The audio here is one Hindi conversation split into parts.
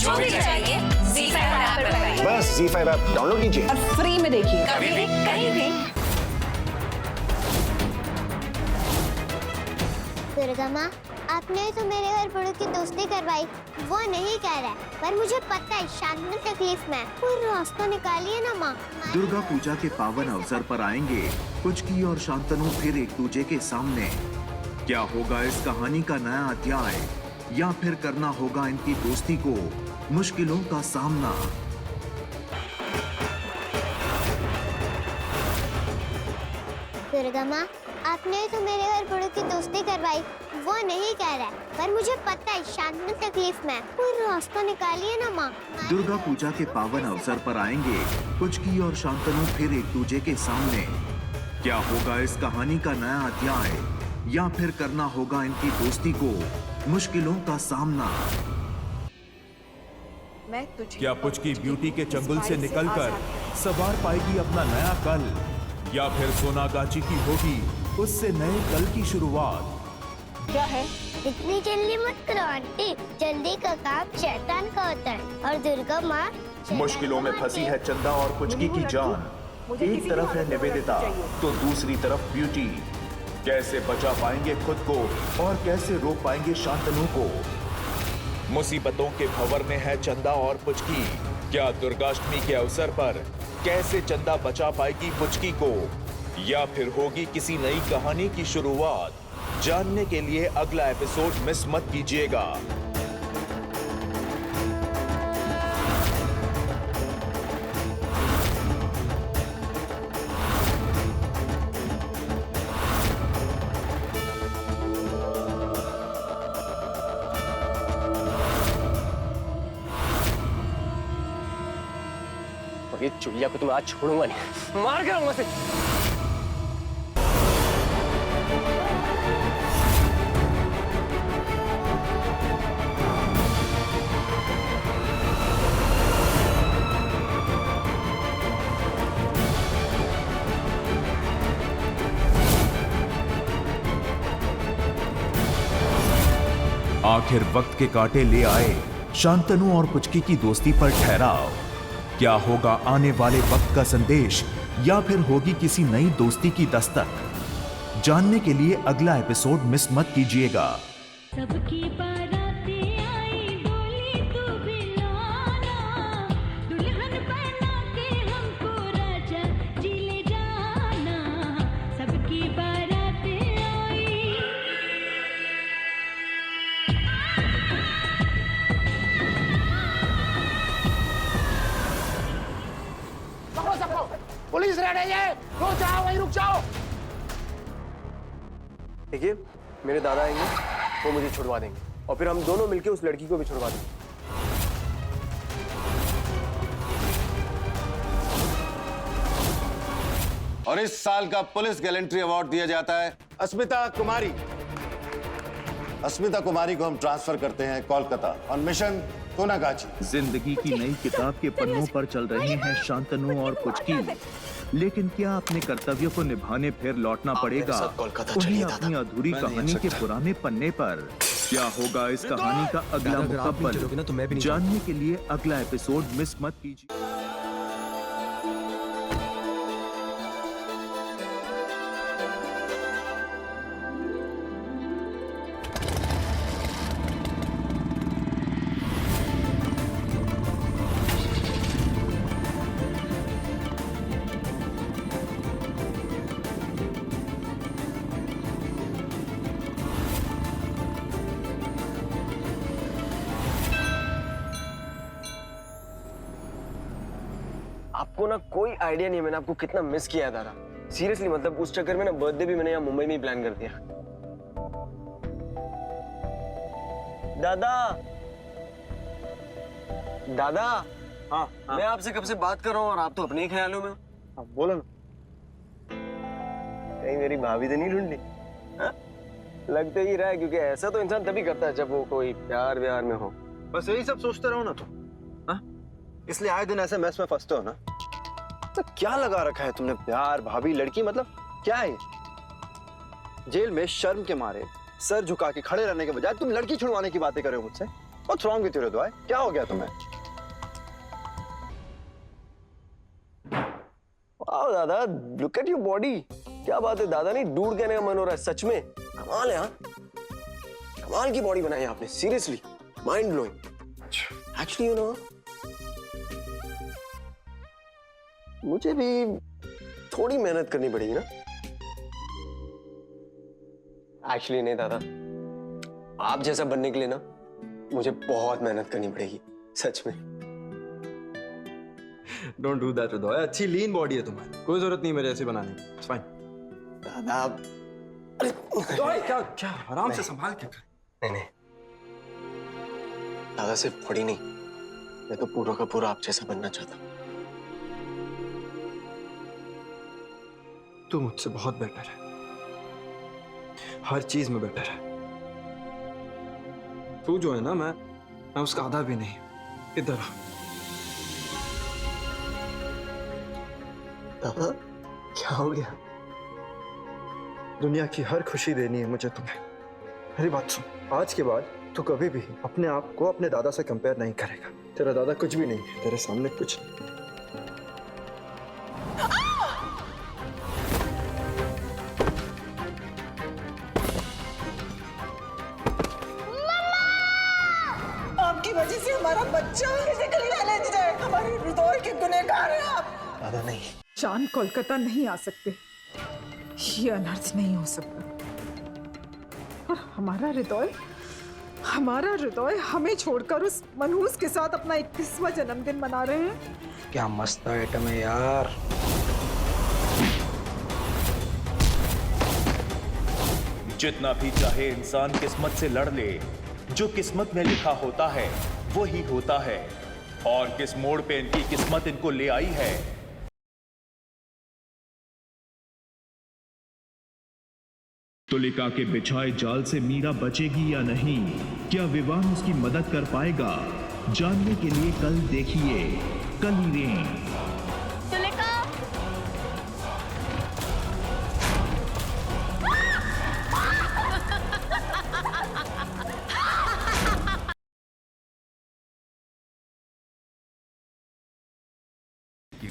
जो भी चाहिए ZEE5 ऐप पर पाइए। बस ZEE5 ऐप डाउनलोड कीजिए और फ्री में देखिए। कभी भी कहीं भी। दुर्गा माँ, आपने तो मेरे घर बड़ों की दोस्ती करवाई, वो नहीं कह रहा है, पर मुझे पता है शांतनु तकलीफ में है। कोई रास्ता निकालिए ना माँ। दुर्गा पूजा के पावन अवसर पर आएंगे पुचकी और शांतनु फिर एक दूजे के सामने। क्या होगा इस कहानी का नया अध्याय, या फिर करना होगा इनकी दोस्ती को मुश्किलों का सामना। दुर्गा माँ, आपने तो मेरे घर बड़ों की दोस्ती करवाई, वो नहीं कह रहा है, पर मुझे पता है शांतनु तकलीफ में है। कोई रास्ता निकालिए ना माँ। दुर्गा पूजा के पावन अवसर पर आएंगे पुचकी और शांतनु फिर एक दूजे के सामने। क्या होगा इस कहानी का नया अध्याय, या फिर करना होगा इनकी दोस्ती को मुश्किलों का सामना। क्या पुचकी ब्यूटी के चंगुल से निकलकर सवार पाएगी अपना नया कल, या फिर सोनागाची की होगी उससे नए कल की शुरुआत। क्या है? इतनी जल्दी मत करो आंटी, जल्दी का काम शैतान का होता है, और दुर्गा माँ मुश्किलों में फंसी है चंदा और पुचकी की जान। एक तरफ है निवेदिता तो दूसरी तरफ ब्यूटी। कैसे बचा पाएंगे खुद को और कैसे रोक पाएंगे शांतनु को। मुसीबतों के भंवर में है चंदा और पुचकी। क्या दुर्गाष्टमी के अवसर पर कैसे चंदा बचा पाएगी पुचकी को, या फिर होगी किसी नई कहानी की शुरुआत। जानने के लिए अगला एपिसोड मिस मत कीजिएगा। ये चुड़िया को तो मैं आज छोड़ूंगा नहीं, मार कर उसे। आखिर वक्त के कांटे ले आए शांतनु और पुचकी की दोस्ती पर ठहराव। क्या होगा आने वाले वक्त का संदेश, या फिर होगी किसी नई दोस्ती की दस्तक। जानने के लिए अगला एपिसोड मिस मत कीजिएगा। सबकी बारातें आई, बोली तू बिलाना, दुल्हन बना के हमको राजा जी ले जाना। सबकी बारातें आई। पुलिस रेडी है, रुक जाओ, वहीं रुक जाओ। देखिए, मेरे दादा आएंगे, वो मुझे छुड़वा देंगे, और फिर हम दोनों मिलके उस लड़की को भी छुड़वा देंगे। और इस साल का पुलिस गैलेंट्री अवार्ड दिया जाता है अस्मिता कुमारी। अस्मिता कुमारी को हम ट्रांसफर करते हैं कोलकाता ऑन मिशन सोनागाची। जिंदगी की नई किताब के पन्नों पर चल रहे हैं शांतनु और पुचकी, लेकिन क्या अपने कर्तव्यों को निभाने फिर लौटना पड़ेगा उन्हें अपनी अधूरी कहानी के पुराने पन्ने पर। क्या होगा इस कहानी का अगला मुकम्मल, जानने के लिए अगला एपिसोड मिस मत कीजिए। आपको ना कोई आइडिया नहीं है मैंने आपको कितना मिस किया है दादा। सीरियसली, मतलब उस चक्कर में ना बर्थडे भी मैंने यहाँ मुंबई में ही प्लान कर दिया। दादा, दादा। हाँ, मैं आपसे कब से बात कर रहा हूँ और आप तो अपने ही ख्यालों में हो। बोलो ना। कहीं मेरी भाभी तो नहीं ढूंढ ली? लगते ही रहा है, क्योंकि ऐसा तो इंसान तभी करता है जब वो कोई प्यार व्यार में हो। बस यही सब सोचते रहो ना तुम, इसलिए आए दिन ऐसे मैस में फंसते हो ना। तो क्या लगा रखा है तुमने, प्यार, भाभी, लड़की, मतलब क्या है? जेल में शर्म के मारे सर झुका के खड़े रहने के बजाय तुम लड़की छुड़वाने की बातें कर रहे हो मुझसे। What's wrong with you, हृदय? क्या हो गया तुम्हें? वाह दादा, look at your body. क्या बात है दादा, नहीं डूड कहने का मन हो रहा है सच में। कमाल है, हाँ कमाल की बॉडी बनाई है आपने, seriously mind blowing. Actually you know, मुझे भी थोड़ी मेहनत करनी पड़ेगी ना। एक्चुअली नहीं दादा, आप जैसा बनने के लिए ना मुझे बहुत मेहनत करनी पड़ेगी सच में। Don't do that, हृदय। अच्छी लीन बॉडी है तुम्हारी, कोई जरूरत नहीं मेरे ऐसे बनाने की। It's fine। दादा हृदय, क्या आराम से संभाल के कर। नहीं दादा, सिर्फ बॉडी नहीं, मैं तो पूरा का पूरा आप जैसा बनना चाहता हूँ। तू मुझसे बहुत बेटर है, हर चीज में बेटर है। तू जो है ना, मैं उसका आधा भी नहीं। इधर आ। दादा क्या हो गया? दुनिया की हर खुशी देनी है मुझे तुम्हें। मेरी बात सुन, आज के बाद तू कभी भी अपने आप को अपने दादा से कंपेयर नहीं करेगा। तेरा दादा कुछ भी नहीं है तेरे सामने, कुछ नहीं। आपकी वजह से हमारा बच्चा फिजिकली चैलेंज्ड है। हमारे हृदय के गुनहगार हैं आप। दादा नहीं, चांद कोलकाता नहीं आ सकते, ये अनर्थ नहीं हो सकता। और हमारा हृदय हमें छोड़कर उस मनहूस के साथ अपना 21वां जन्मदिन मना रहे हैं। क्या मस्त आइटम है यार। जितना भी चाहे इंसान किस्मत से लड़ ले, जो किस्मत में लिखा होता है वो ही होता है। और किस मोड़ पे इनकी किस्मत इनको ले आई है, तुलिका के बिछाए जाल से मीरा बचेगी या नहीं, क्या विवान उसकी मदद कर पाएगा? जानने के लिए कल देखिए कली रेन। तुलिका,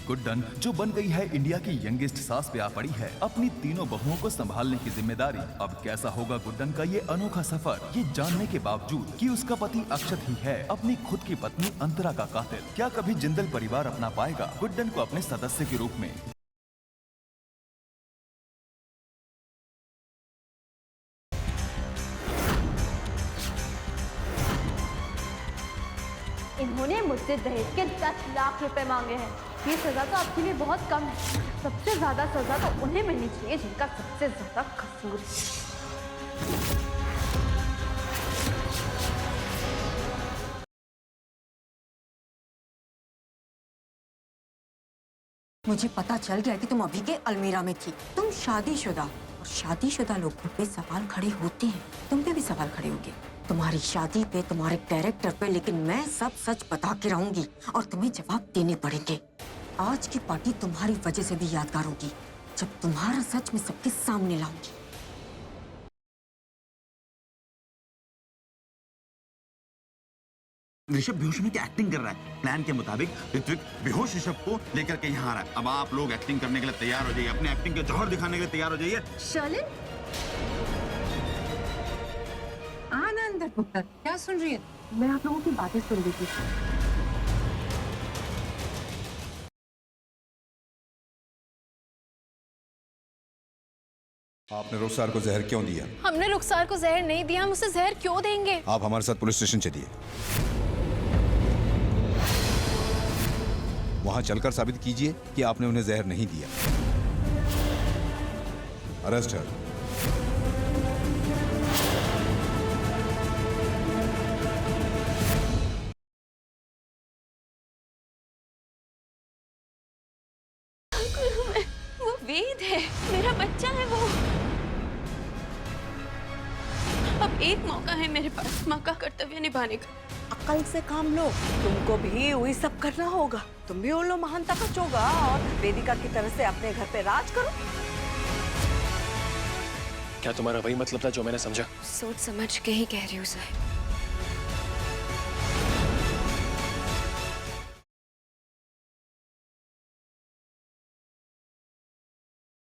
गुड्डन जो बन गई है इंडिया की यंगेस्ट सास पे आ पड़ी है अपनी तीनों बहुओं को संभालने की जिम्मेदारी। अब कैसा होगा गुड्डन का ये अनोखा सफर, ये जानने के बावजूद कि उसका पति अक्षत ही है अपनी खुद की पत्नी अंतरा का कातिल। क्या कभी जिंदल परिवार अपना पाएगा गुड्डन को अपने सदस्य के रूप में? इन्होंने मुझसे दहेज के 10 लाख रुपए मांगे हैं। ये सजा तो आपके लिए बहुत कम है। सबसे ज्यादा सजा तो उन्हें मिलनी चाहिए जिनका सबसे ज्यादा कसूर है। मुझे पता चल गया कि तुम अभी के अलमीरा में थी। तुम शादीशुदा, और शादीशुदा लोगों पे सवाल खड़े होते हैं। तुम पे भी सवाल खड़े होंगे, तुम्हारी शादी पे, तुम्हारे कैरेक्टर पे, लेकिन मैं सब सच बता के रहूंगी और तुम्हें जवाब देने पड़ेंगे। आज की पार्टी तुम्हारी वजह से भी यादगार होगी, जब तुम्हारा सच मैं सबके सामने लाऊंगी। ऋषभ बेहोश होने की एक्टिंग कर रहा है। प्लान के मुताबिक ऋत्विक बेहोश ऋषभ को लेकर के यहाँ आ रहा है। अब आप लोग एक्टिंग करने के लिए तैयार हो जाइए, अपने एक्टिंग के जौहर दिखाने के लिए तैयार हो जाइए। शर्लिन, आनंद पुत्र, क्या सुन रही है? मैं आप लोगों की बातें सुन रही थी। आपने रुखसार को जहर क्यों दिया? हमने रुखसार को जहर नहीं दिया, हम उसे जहर क्यों देंगे? आप हमारे साथ पुलिस स्टेशन चलिए, वहां चलकर साबित कीजिए कि आपने उन्हें जहर नहीं दिया। अरेस्ट है। वो वेद है, मेरा बच्चा है वो। अब एक मौका है मेरे पास माँ का कर्तव्य निभाने का। अकल से काम लो, तुमको भी वही सब करना होगा। तुम भी उन लो महानता का चोगा और वेदिका की तरह से अपने घर पे राज करो। क्या तुम्हारा वही मतलब था जो मैंने समझा? सोच समझ के ही कह रही हूँ साहब।